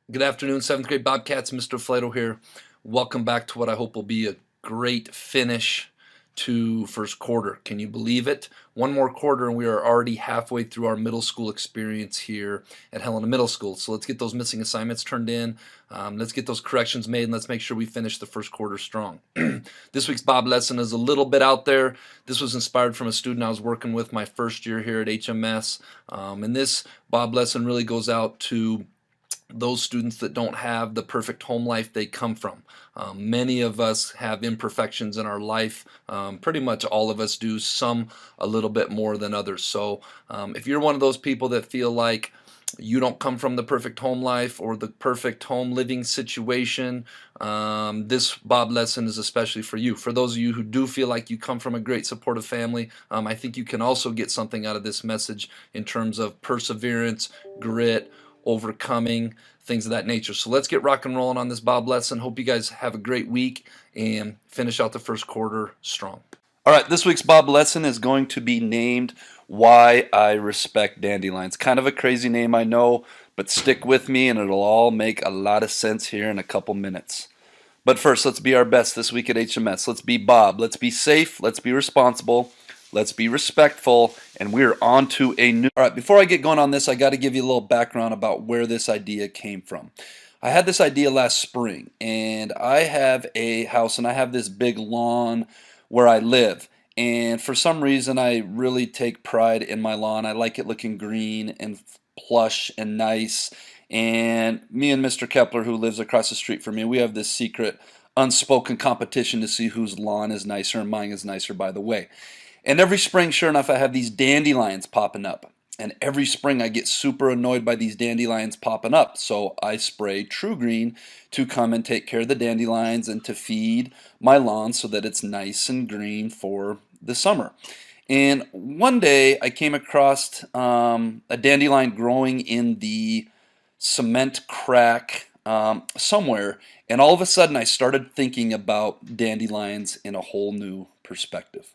Good afternoon, 7th grade Bobcats. Mr. Flato here. Welcome back to what I hope will be a great finish to first quarter. Can you believe it? One more quarter and we are already halfway through our middle school experience here at Helena Middle School. So let's get those missing assignments turned in. Let's get those corrections made and let's make sure we finish the first quarter strong. This week's Bob lesson is a little bit out there. This was inspired from a student I was working with my first year here at HMS. And this Bob lesson really goes out to those students that don't have the perfect home life they come from. Many of us have imperfections in our life. Pretty much all of us do, some a little bit more than others. So if you're one of those people that feel like you don't come from the perfect home life or the perfect home living situation, this Bob lesson is especially for you. For those of you who do feel like you come from a great supportive family, I think you can also get something out of this message in terms of perseverance, grit, overcoming, things of that nature. So let's get rock and rolling on this Bob lesson. Hope you guys have a great week and finish out the first quarter strong. All right, this week's Bob lesson is going to be named Why I Respect Dandelions. Kind of a crazy name, I know, but stick with me and it'll all make a lot of sense here in a couple minutes. But first, let's be our best this week at HMS. Let's be Bob. Let's be safe. Let's be responsible. Let's be respectful, and we're on to a new... All right, before I get going on this, I got to give you a little background about where this idea came from. I had this idea last spring, and I have a house, and I have this big lawn where I live. And for some reason, I really take pride in my lawn. I like it looking green and plush and nice. And me and Mr. Kepler, who lives across the street from me, we have this secret unspoken competition to see whose lawn is nicer, and mine is nicer, by the way. And every spring, sure enough, I have these dandelions popping up. And every spring I get super annoyed by these dandelions popping up. So I spray True Green to come and take care of the dandelions and to feed my lawn so that it's nice and green for the summer. And one day I came across a dandelion growing in the cement crack somewhere. And all of a sudden I started thinking about dandelions in a whole new perspective.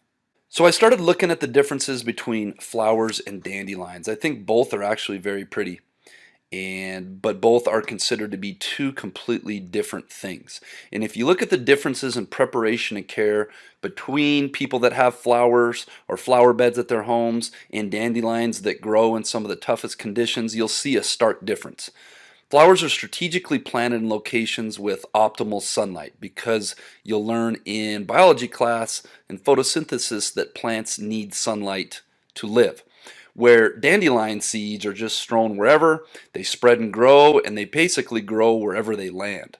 So I started looking at the differences between flowers and dandelions. I think both are actually very pretty, but both are considered to be two completely different things. And if you look at the differences in preparation and care between people that have flowers or flower beds at their homes and dandelions that grow in some of the toughest conditions, you'll see a stark difference. Flowers are strategically planted in locations with optimal sunlight because you'll learn in biology class and photosynthesis that plants need sunlight to live. Where dandelion seeds are just strewn wherever, they spread and grow, and they basically grow wherever they land.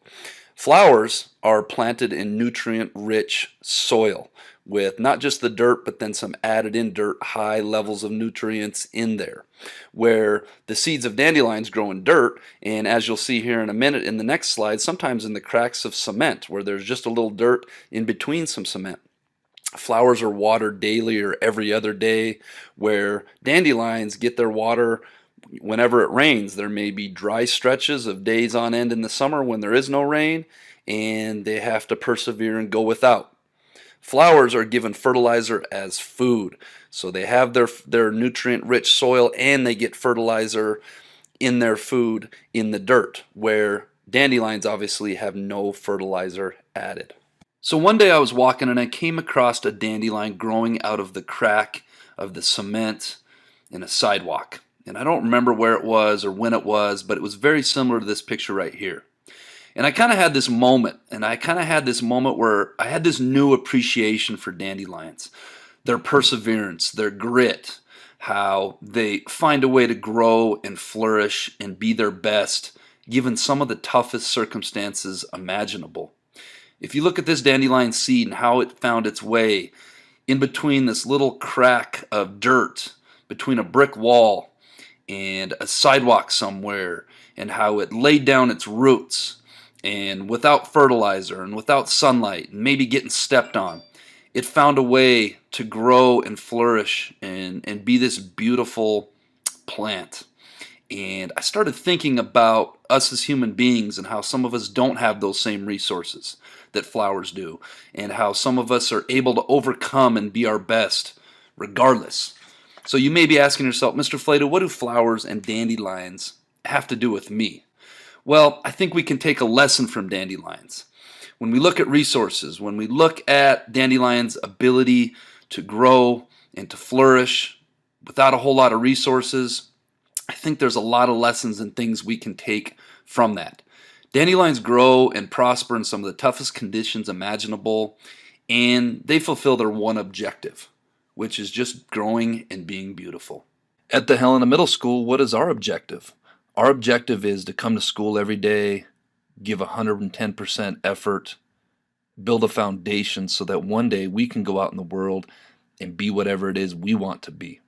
Flowers are planted in nutrient-rich soil with not just the dirt, but then some added in dirt, high levels of nutrients in there. Where the seeds of dandelions grow in dirt, and as you'll see here in a minute in the next slide, sometimes in the cracks of cement, where there's just a little dirt in between some cement. Flowers are watered daily or every other day, where dandelions get their water whenever it rains. There may be dry stretches of days on end in the summer when there is no rain, and they have to persevere and go without. Flowers are given fertilizer as food, so they have their nutrient-rich soil and they get fertilizer in their food in the dirt, where dandelions obviously have no fertilizer added. So one day I was walking and I came across a dandelion growing out of the crack of the cement in a sidewalk. And I don't remember where it was or when it was, but it was very similar to this picture right here. And I kind of had this moment, where I had this new appreciation for dandelions, their perseverance, their grit, how they find a way to grow and flourish and be their best, given some of the toughest circumstances imaginable. If you look at this dandelion seed and how it found its way in between this little crack of dirt, between a brick wall and a sidewalk somewhere, and how it laid down its roots, and without fertilizer and without sunlight and maybe getting stepped on, it found a way to grow and flourish and be this beautiful plant. And I started thinking about us as human beings and how some of us don't have those same resources that flowers do, and how some of us are able to overcome and be our best regardless. So you may be asking yourself, Mr. Flato, what do flowers and dandelions have to do with me? Well, I think we can take a lesson from dandelions. When we look at resources, when we look at dandelions' ability to grow and to flourish without a whole lot of resources, I think there's a lot of lessons and things we can take from that. Dandelions grow and prosper in some of the toughest conditions imaginable, and they fulfill their one objective, which is just growing and being beautiful. At the Helena Middle School, what is our objective? Our objective is to come to school every day, give 110% effort, build a foundation so that one day we can go out in the world and be whatever it is we want to be.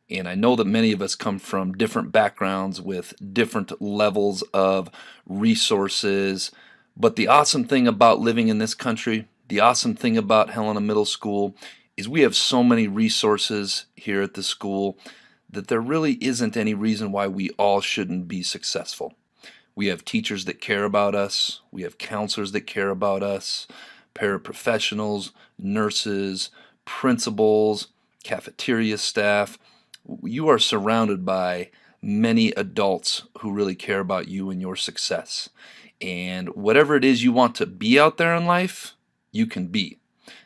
And I know that many of us come from different backgrounds with different levels of resources. But the awesome thing about living in this country, the awesome thing about Helena Middle School, is we have so many resources here at the school that there really isn't any reason why we all shouldn't be successful. We have teachers that care about us. We have counselors that care about us, paraprofessionals, nurses, principals, cafeteria staff. You are surrounded by many adults who really care about you and your success. And whatever it is you want to be out there in life, you can be.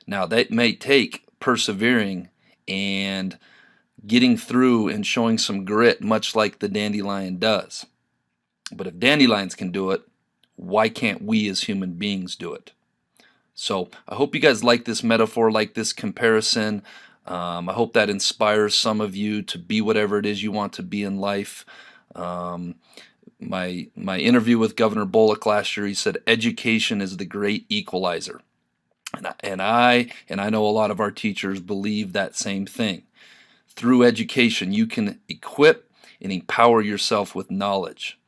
Now, that may take persevering and getting through and showing some grit, much like the dandelion does. But if dandelions can do it, why can't we as human beings do it? So I hope you guys like this metaphor, like this comparison. I hope that inspires some of you to be whatever it is you want to be in life. My interview with Governor Bullock last year, he said education is the great equalizer. And I know a lot of our teachers believe that same thing. Through education, you can equip and empower yourself with knowledge.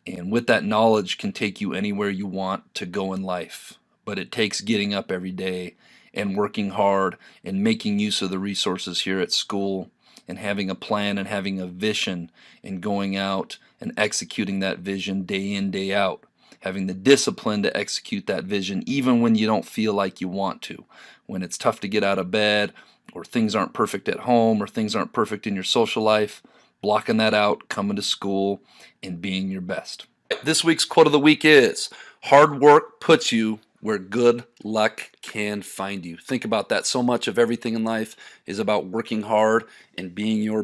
And with that knowledge can take you anywhere you want to go in life. But it takes getting up every day and working hard and making use of the resources here at school and having a plan and having a vision and going out and executing that vision day in, day out. Having the discipline to execute that vision even when you don't feel like you want to. When it's tough to get out of bed, or things aren't perfect at home, or things aren't perfect in your social life, blocking that out, coming to school, and being your best. This week's quote of the week is, hard work puts you where good luck can find you. Think about that. So much of everything in life is about working hard and being your